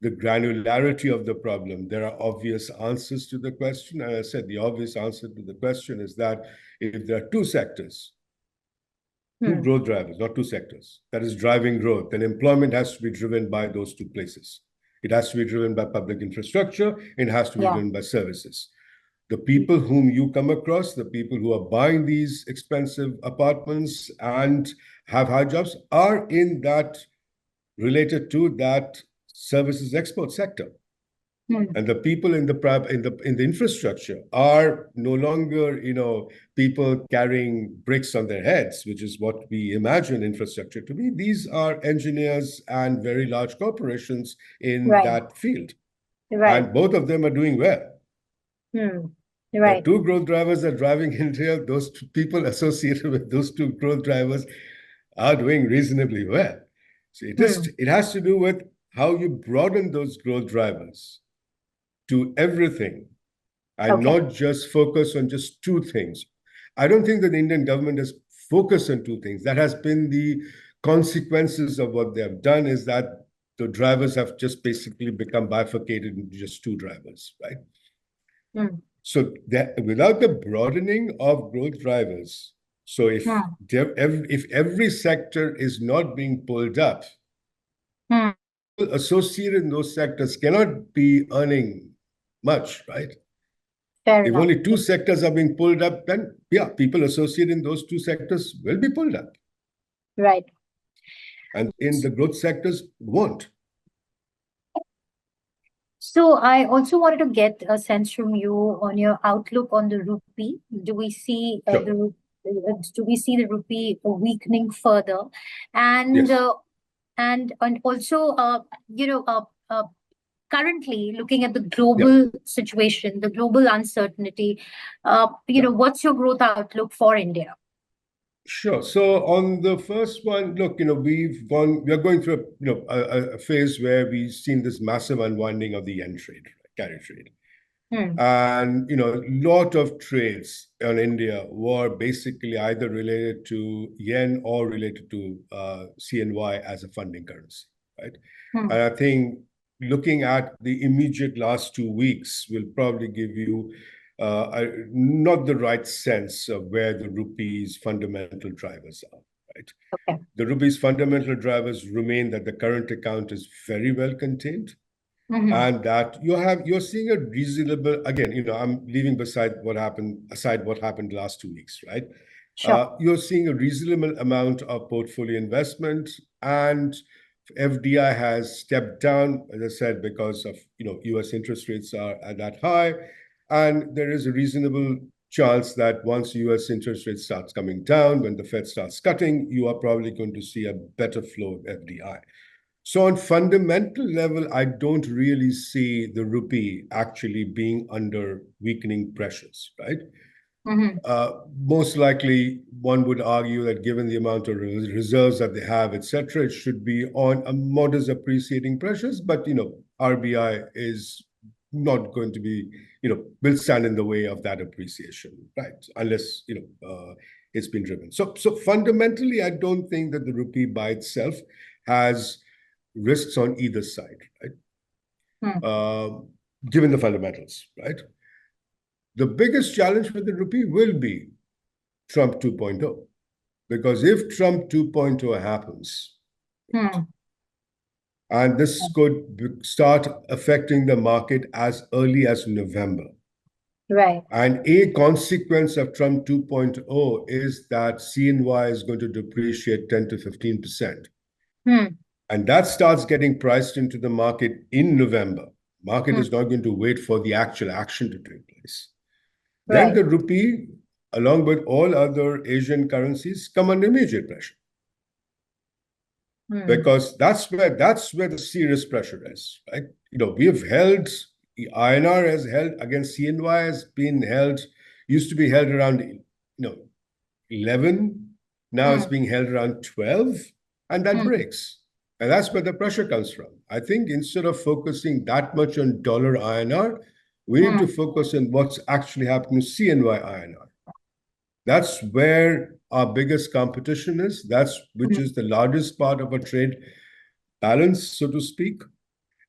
Speaker 2: the granularity of the problem, there are obvious answers to the question. And I said the obvious answer to the question is that if there are two sectors, two
Speaker 1: Hmm.
Speaker 2: growth drivers, not two sectors, that is driving growth, then employment has to be driven by those two places. It has to be driven by public infrastructure, it has to be
Speaker 1: Yeah.
Speaker 2: driven by services. The people whom you come across, the people who are buying these expensive apartments and have high jobs, are in that related to that services export sector.
Speaker 1: Hmm.
Speaker 2: And the people in the infrastructure are no longer people carrying bricks on their heads, which is what we imagine infrastructure to be. These are engineers and very large corporations in
Speaker 1: Right.
Speaker 2: that field,
Speaker 1: Right.
Speaker 2: and both of them are doing well.
Speaker 1: Hmm.
Speaker 2: The
Speaker 1: Right.
Speaker 2: two growth drivers are driving India. Those people associated with those two growth drivers are doing reasonably well. So
Speaker 1: Hmm.
Speaker 2: it has to do with how you broaden those growth drivers to everything and
Speaker 1: Okay.
Speaker 2: not just focus on just two things. I don't think that the Indian government has focused on two things. That has been the consequences of what they have done, is that the drivers have just basically become bifurcated into just two drivers, right?
Speaker 1: Hmm.
Speaker 2: So that without the broadening of growth drivers, so
Speaker 1: Hmm.
Speaker 2: if every sector is not being pulled up,
Speaker 1: Hmm.
Speaker 2: associated in those sectors cannot be earning much, right?
Speaker 1: Fair
Speaker 2: If
Speaker 1: enough.
Speaker 2: only two sectors are being pulled up, then yeah, people associated in those two sectors will be pulled up.
Speaker 1: Right.
Speaker 2: And in the growth sectors, won't.
Speaker 1: So I also wanted to get a sense from you on your outlook on the rupee. Do we see
Speaker 2: Sure.
Speaker 1: the rupee weakening further, and
Speaker 2: Yes.
Speaker 1: uh, and also currently looking at the
Speaker 2: Yeah.
Speaker 1: global situation, the global uncertainty,
Speaker 2: Yeah.
Speaker 1: what's your growth outlook for India?
Speaker 2: Sure. So on the first one, look, we are going through a phase where we've seen this massive unwinding of the yen trade, carry trade.
Speaker 1: Hmm.
Speaker 2: And lot of trades on India were basically either related to yen or related to CNY as a funding currency, right?
Speaker 1: Hmm.
Speaker 2: And I think looking at the immediate last 2 weeks will probably give you not the right sense of where the rupee's fundamental drivers are, right?
Speaker 1: Okay.
Speaker 2: The rupee's fundamental drivers remain that the current account is very well contained,
Speaker 1: Mm-hmm.
Speaker 2: and that you're seeing a reasonable, again, I'm leaving aside what happened the last 2 weeks, right?
Speaker 1: Sure.
Speaker 2: You're seeing a reasonable amount of portfolio investment, and FDI has stepped down, as I said, because of US interest rates are at that high, and there is a reasonable chance that once US interest rates starts coming down, when the Fed starts cutting, you are probably going to see a better flow of FDI. So on fundamental level, I don't really see the rupee actually being under weakening pressures, right?
Speaker 1: Mm-hmm.
Speaker 2: Most likely, one would argue that given the amount of reserves that they have, etc., it should be on a modest appreciating pressures. But RBI is not going to be, will stand in the way of that appreciation, right? Unless it's been driven. So fundamentally, I don't think that the rupee by itself has risks on either side, right? Given the fundamentals, right? The biggest challenge for the rupee will be Trump 2.0. Because if Trump 2.0 happens, and this could start affecting the market as early as November.
Speaker 1: Right.
Speaker 2: And a consequence of Trump 2.0 is that CNY is going to depreciate 10 to 15%. And that starts getting priced into the market in November. Market is not going to wait for the actual action to take place. Then the rupee, along with all other Asian currencies, come under immediate pressure. Because that's where the serious pressure is, right? We have held, the INR has held against CNY has been held, used to be held around 11, now it's being held around 12, and that breaks. And that's where the pressure comes from. I think instead of focusing that much on dollar INR, we need to focus on what's actually happening to CNY INR. That's where our biggest competition is. Which is the largest part of our trade balance, so to speak.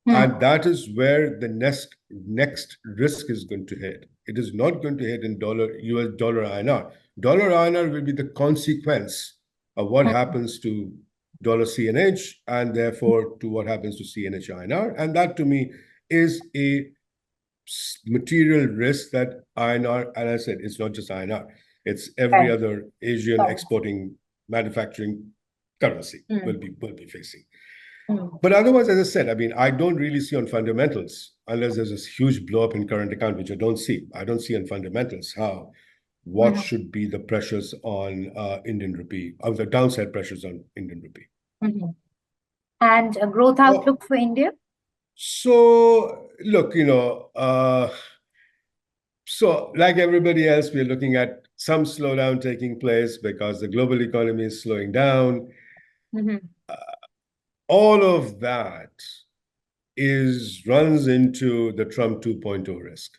Speaker 2: And that is where the next risk is going to hit. It is not going to hit in US dollar INR. Dollar INR will be the consequence of what happens to dollar CNH and therefore to what happens to CNH INR. And that to me is a material risk that INR, and I said, it's not just INR, it's every other Asian exporting manufacturing currency will be facing. But otherwise, as I said, I mean, I don't really see on fundamentals, unless there's this huge blow up in current account, which I don't see. I don't see on fundamentals what should be the pressures on Indian rupee, or the downside pressures on Indian rupee.
Speaker 1: And a growth outlook for India?
Speaker 2: So, look, so like everybody else, we're looking at some slowdown taking place because the global economy is slowing down. All of that runs into the Trump 2.0 risk.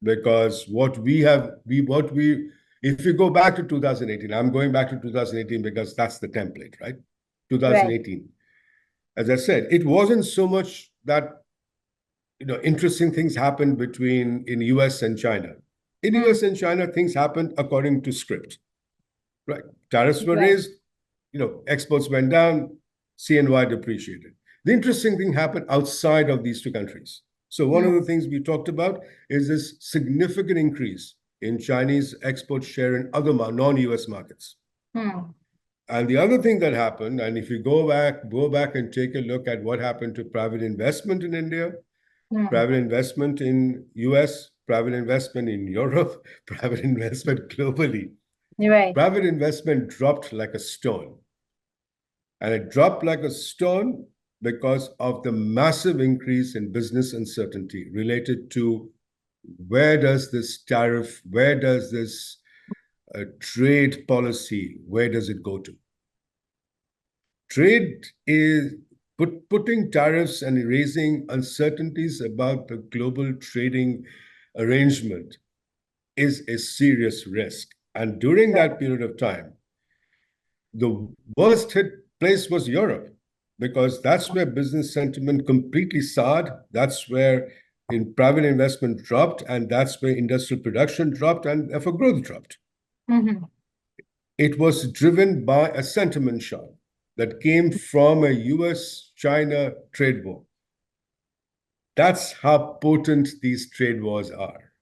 Speaker 2: Because if you go back to 2018, I'm going back to 2018 because that's the template, right? 2018. As I said, it wasn't so much that interesting things happened in US and China. In US and China, things happened according to script, right? Tariffs were raised, exports went down, CNY depreciated. The interesting thing happened outside of these two countries. So one of the things we talked about is this significant increase in Chinese export share in other non-US markets. And the other thing that happened, and if you go back and take a look at what happened to private investment in India, private investment in US, private investment in Europe, private investment globally. Private investment dropped like a stone. And it dropped like a stone because of the massive increase in business uncertainty related to where does this tariff, where does this trade policy, where does it go to? Trade is putting tariffs and raising uncertainties about the global trading arrangement is a serious risk. And during that period of time, the worst hit place was Europe, because that's where business sentiment completely soured. That's where private investment dropped, and that's where industrial production dropped, and therefore growth dropped. It was driven by a sentiment shock that came from a US-China trade war. That's how potent these trade wars are.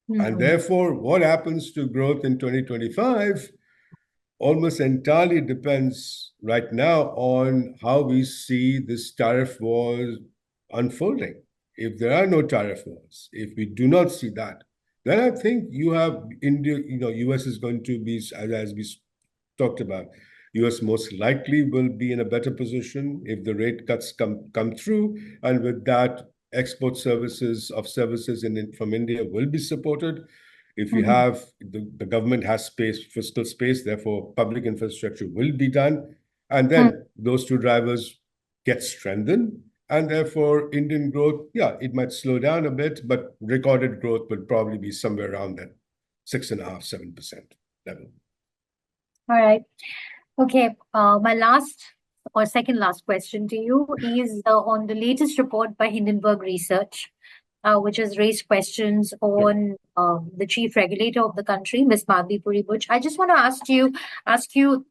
Speaker 2: And therefore, what happens to growth in 2025 almost entirely depends right now on how we see this tariff war unfolding. If there are no tariff wars, if we do not see that, then I think you have India, US is going to be, as we talked about, US most likely will be in a better position if the rate cuts come through. And with that, export services from India will be supported. If you have the government has space, fiscal space, therefore public infrastructure will be done. And then those two drivers get strengthened. And therefore, Indian growth, yeah, it might slow down a bit, but recorded growth will probably be somewhere around that 6.5%, 7% level.
Speaker 1: All right. Okay. My last or second last question to you is on the latest report by Hindenburg Research, which has raised questions on the chief regulator of the country, Ms. Madhvi Puri Buch. I just want to ask you,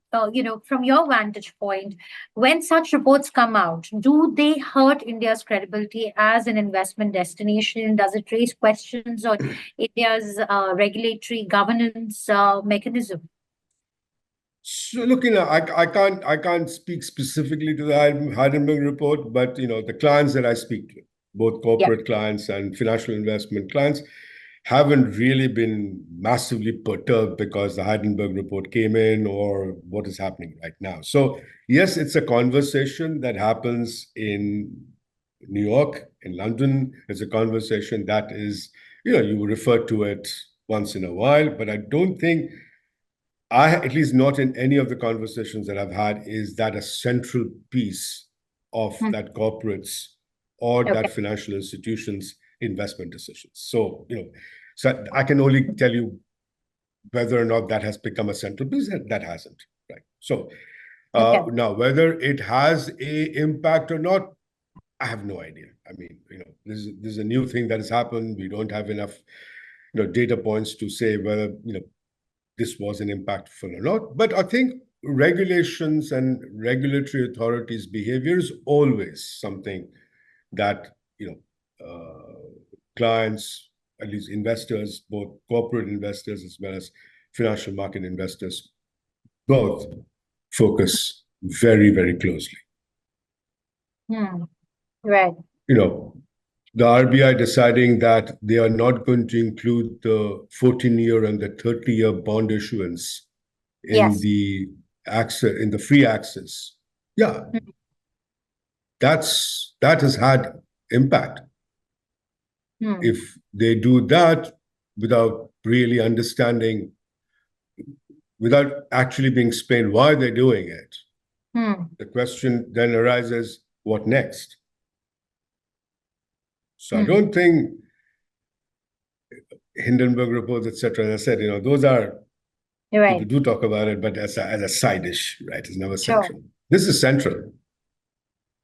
Speaker 1: from your vantage point, when such reports come out, do they hurt India's credibility as an investment destination? Does it raise questions on India's regulatory governance mechanism?
Speaker 2: So look, I can't speak specifically to the Hindenburg report, but the clients that I speak to, both corporate clients and financial investment clients, haven't really been massively perturbed because the Hindenburg report came in or what is happening right now. So yes, it's a conversation that happens in New York, in London. It's a conversation that is, you refer to it once in a while, but I don't think at least not in any of the conversations that I've had, is that a central piece of that corporate's or that financial institution's investment decisions. So, so I can only tell you whether or not that has become a central piece. That hasn't, right? So now whether it has a impact or not, I have no idea. I mean, this is a new thing that has happened. We don't have enough, data points to say whether, this was an impactful or not. But I think regulations and regulatory authorities' behavior is always something that clients, at least investors, both corporate investors as well as financial market investors, both focus very, very closely.
Speaker 1: Right.
Speaker 2: The RBI deciding that they are not going to include the 14-year and the 30-year bond issuance in the free access. Yeah, that has had impact. If they do that without really understanding, without actually being explained why they're doing it, the question then arises, what next? So I don't think Hindenburg reports, etc. As I said, those are people do talk about it, but as a side dish, right? It's never central. This is central.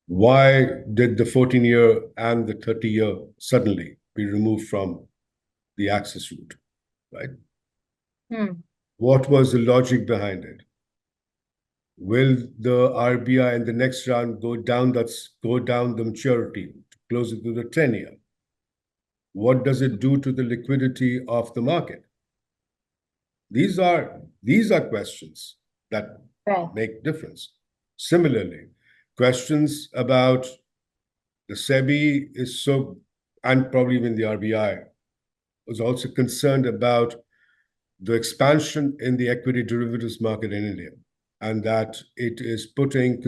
Speaker 2: Why did the 14-year and the 30-year suddenly be removed from the access route, right? What was the logic behind it? Will the RBI in the next round go down the maturity, closer to the 10-year? What does it do to the liquidity of the market? These are questions that make difference. Similarly, questions about the SEBI and probably even the RBI was also concerned about the expansion in the equity derivatives market in India, and that it is putting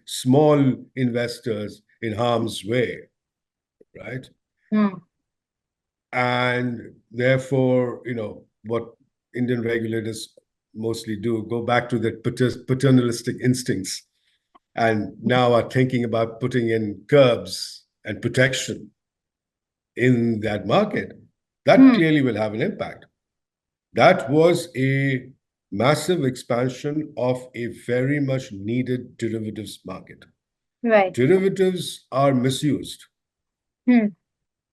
Speaker 2: small investors in harm's way, right? And therefore, what Indian regulators mostly do, go back to their paternalistic instincts, and now are thinking about putting in curbs and protection in that market. That clearly will have an impact. That was a massive expansion of a very much needed derivatives market.
Speaker 1: Right.
Speaker 2: Derivatives are misused.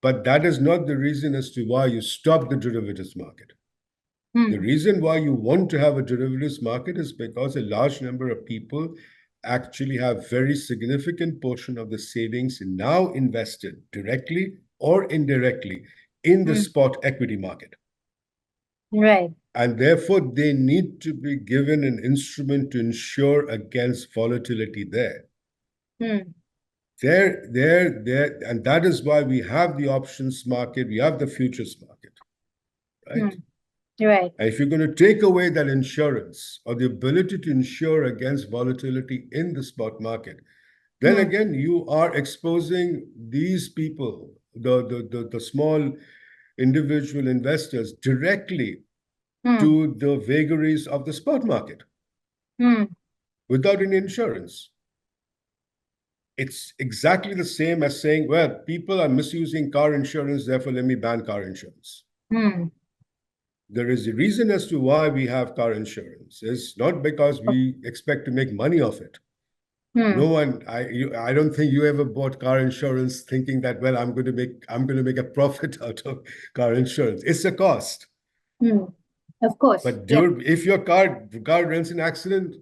Speaker 2: But that is not the reason as to why you stop the derivatives market. The reason why you want to have a derivatives market is because a large number of people actually have very significant portion of the savings now invested directly or indirectly in the spot equity market.
Speaker 1: Right.
Speaker 2: And therefore, they need to be given an instrument to ensure against volatility there. And that is why we have the options market, we have the futures market, right?
Speaker 1: Right.
Speaker 2: And if you're going to take away that insurance or the ability to insure against volatility in the spot market, then again, you are exposing these people, the small individual investors directly
Speaker 1: Hmm.
Speaker 2: to the vagaries of the spot market
Speaker 1: Hmm.
Speaker 2: without any insurance. It's exactly the same as saying, well, people are misusing car insurance, therefore let me ban car insurance.
Speaker 1: Hmm.
Speaker 2: There is a reason as to why we have car insurance. It's not because we expect to make money off it.
Speaker 1: Hmm.
Speaker 2: No one, I don't think you ever bought car insurance thinking that, well, I'm going to make a profit out of car insurance. It's a cost.
Speaker 1: Hmm. Of course.
Speaker 2: But
Speaker 1: Yep.
Speaker 2: if your car runs an accident,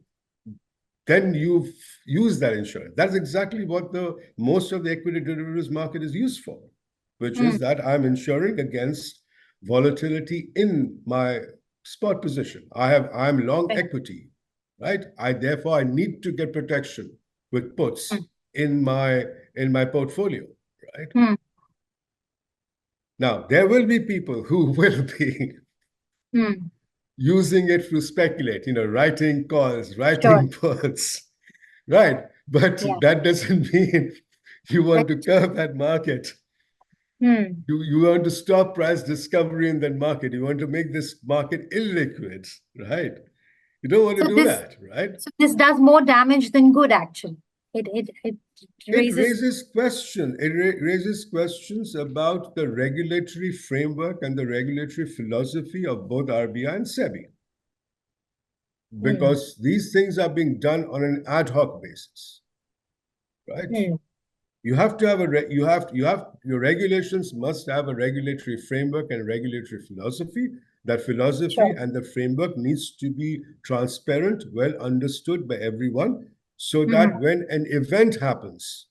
Speaker 2: then you use that insurance. That's exactly what the most of the equity derivatives market is used for, which
Speaker 1: Hmm.
Speaker 2: is that I'm insuring against volatility in my spot position. I'm long
Speaker 1: Right.
Speaker 2: equity, right? Therefore I need to get protection with puts
Speaker 1: Hmm.
Speaker 2: in my portfolio, right?
Speaker 1: Hmm.
Speaker 2: Now there will be people who will be
Speaker 1: Hmm.
Speaker 2: using it to speculate, writing calls,
Speaker 1: Sure.
Speaker 2: writing puts, right? But
Speaker 1: Yeah.
Speaker 2: that doesn't mean you want to
Speaker 1: Right.
Speaker 2: curb that market.
Speaker 1: Hmm.
Speaker 2: You want to stop price discovery in that market. You want to make this market illiquid, right? You don't want to
Speaker 1: So
Speaker 2: do
Speaker 1: this
Speaker 2: that, right?
Speaker 1: so this does more damage than good, actually. It
Speaker 2: It
Speaker 1: raises.
Speaker 2: raises raises questions about the regulatory framework and the regulatory philosophy of both RBI and SEBI,
Speaker 1: Hmm.
Speaker 2: because these things are being done on an ad hoc basis, right?
Speaker 1: Hmm.
Speaker 2: You have to have your regulations must have a regulatory framework and regulatory philosophy. That philosophy
Speaker 1: Sure.
Speaker 2: and the framework needs to be transparent, well understood by everyone, so
Speaker 1: Hmm.
Speaker 2: that when an event happens,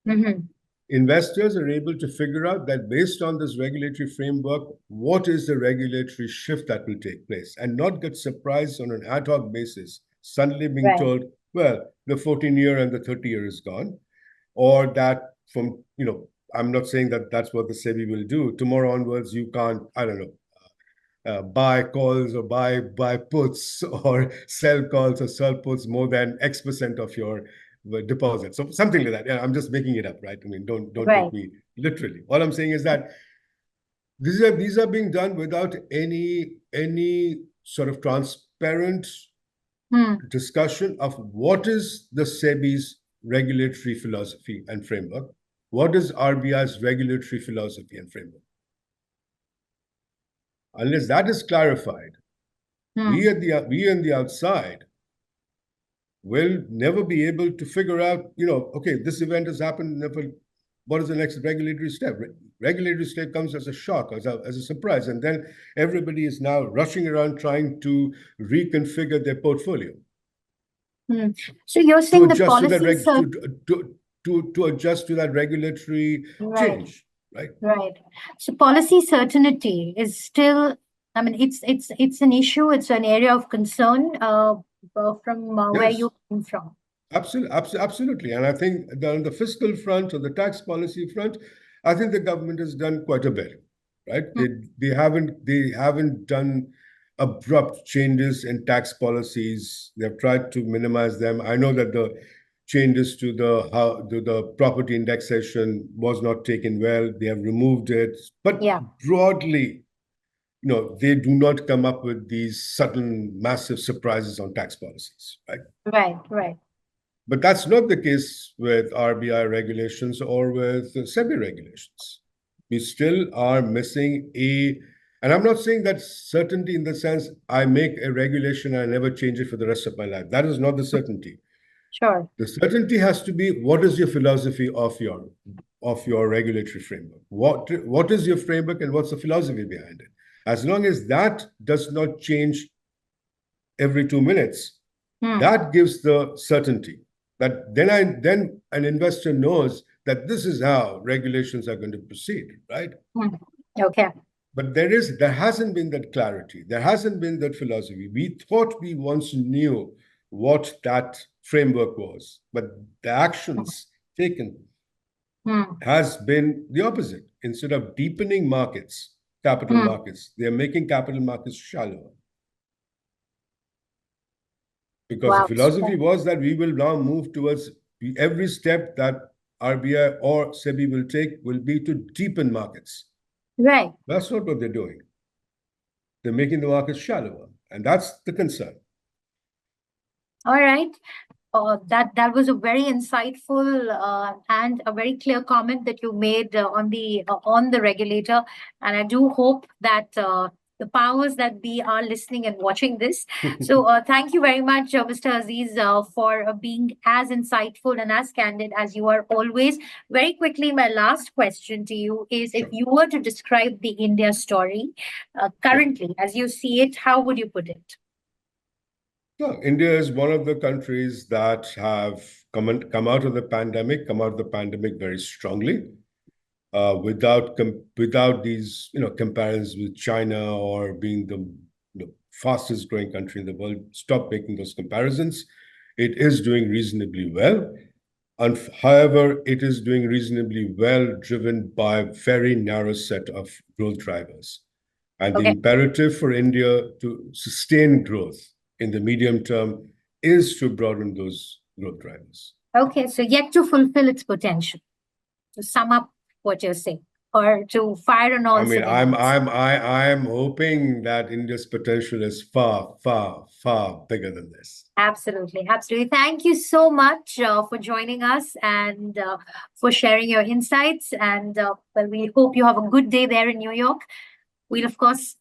Speaker 1: Hmm.
Speaker 2: investors are able to figure out that based on this regulatory framework, what is the regulatory shift that will take place, and not get surprised on an ad hoc basis, suddenly being
Speaker 1: Right.
Speaker 2: told, well, the 14-year and the 30-year is gone, or that I'm not saying that that's what the SEBI will do. Tomorrow onwards, you can't, I don't know, buy calls or buy puts or sell calls or sell puts more than X% of your deposit. So something like that. Yeah, I'm just making it up, right? I mean, don't
Speaker 1: Right.
Speaker 2: take me literally. All I'm saying is that these are being done without any sort of transparent
Speaker 1: Hmm.
Speaker 2: discussion of what is the SEBI's regulatory philosophy and framework, what is RBI's regulatory philosophy and framework. Unless that is clarified,
Speaker 1: Hmm.
Speaker 2: we on the outside will never be able to figure out, okay, this event has happened. What is the next regulatory step? Regulatory step comes as a shock, as a surprise, and then everybody is now rushing around trying to reconfigure their portfolio
Speaker 1: Hmm. So you're
Speaker 2: to
Speaker 1: saying the
Speaker 2: adjust to that
Speaker 1: policies are
Speaker 2: to adjust to that regulatory
Speaker 1: right.
Speaker 2: change, right?
Speaker 1: Right. So policy certainty is still, I mean, it's an issue. It's an area of concern from where
Speaker 2: Yes,
Speaker 1: you come from.
Speaker 2: absolutely. And I think that on the fiscal front or the tax policy front, I think the government has done quite a bit, right?
Speaker 1: Hmm.
Speaker 2: They haven't done abrupt changes in tax policies. They've tried to minimize them. I know that the changes to the property indexation was not taken well. They have removed it, but
Speaker 1: Yeah.
Speaker 2: broadly, they do not come up with these sudden massive surprises on tax policies, right?
Speaker 1: Right. Right.
Speaker 2: But that's not the case with RBI regulations or with SEBI regulations. We still are missing and I'm not saying that certainty in the sense I make a regulation and I never change it for the rest of my life. That is not the certainty.
Speaker 1: Sure.
Speaker 2: The certainty has to be, what is your philosophy of your regulatory framework? What is your framework and what's the philosophy behind it? As long as that does not change every 2 minutes,
Speaker 1: Hmm.
Speaker 2: that gives the certainty that then an investor knows that this is how regulations are going to proceed, right?
Speaker 1: Hmm. Okay.
Speaker 2: But there hasn't been that clarity. There hasn't been that philosophy. We thought we once knew what that framework was, but the actions taken
Speaker 1: Hmm.
Speaker 2: has been the opposite. Instead of deepening capital
Speaker 1: Hmm.
Speaker 2: markets, they're making capital markets shallower. Because the
Speaker 1: Wow.
Speaker 2: philosophy was that we will now move towards every step that RBI or SEBI will take will be to deepen markets,
Speaker 1: Right.
Speaker 2: That's not what they're doing. They're making the market shallower, and that's the concern.
Speaker 1: All right. That was a very insightful and a very clear comment that you made on the regulator, and I do hope that the powers that be are listening and watching this. So thank you very much, Mr. Aziz, for being as insightful and as candid as you are always. Very quickly, my last question to you is: if
Speaker 2: Sure.
Speaker 1: you were to describe the India story currently, as you see it, how would you put it?
Speaker 2: No, India is one of the countries that have come out of the pandemic very strongly, without these comparisons with China or being the fastest growing country in the world. Stop making those comparisons. It is doing reasonably well. And however, it is doing reasonably well, driven by a very narrow set of growth drivers. And the
Speaker 1: Okay.
Speaker 2: imperative for India to sustain growth in the medium term is to broaden those growth drivers.
Speaker 1: Okay, so yet to fulfill its potential, to sum up what you're saying, or to fire on all
Speaker 2: I mean,
Speaker 1: cylinders.
Speaker 2: I'm hoping that India's potential is far, far, far bigger than this.
Speaker 1: Absolutely, absolutely. Thank you so much for joining us and for sharing your insights. And well, we hope you have a good day there in New York. We'll, of course,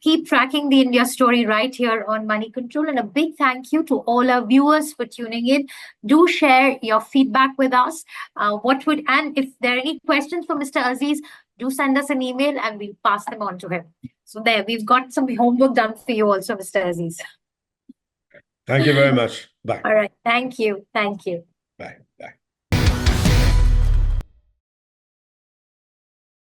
Speaker 1: keep tracking the India story right here on Money Control. And a big thank you to all our viewers for tuning in. Do share your feedback with us. And if there are any questions for Mr. Aziz, do send us an email and we'll pass them on to him. So there, we've got some homework done for you also, Mr. Aziz.
Speaker 2: Thank you very much. Bye.
Speaker 1: All right. Thank you. Thank you.
Speaker 2: Bye. Bye.